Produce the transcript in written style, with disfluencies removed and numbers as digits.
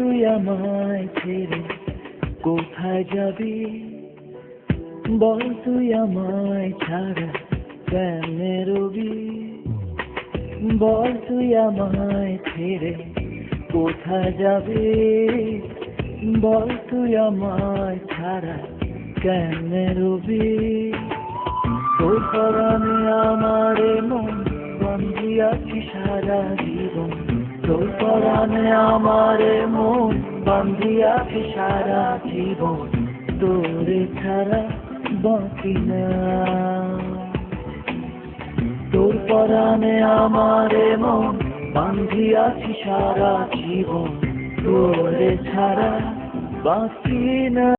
তুই আমায় ছেড়ে কোথায় যাবি, বল তুই আমায় ছাড়া কেমনে রবি, বল তুই আমায় ছেড়ে কোথায় যাবি, বল তুই আমায় ছাড়া কেমনে রবি। তোর পরাণে আমারে মন বান্ধিয়াছি সারা জীবন, তোর পরাণে আমারে মন বান্ধিয়াছি সারা জীবন, তোরে ছাড়া বাঁচি না। তোর পরাণে আমারে মন বান্ধিয়াছি সারা জীবন, তোরে ছাড়া বাঁচি না।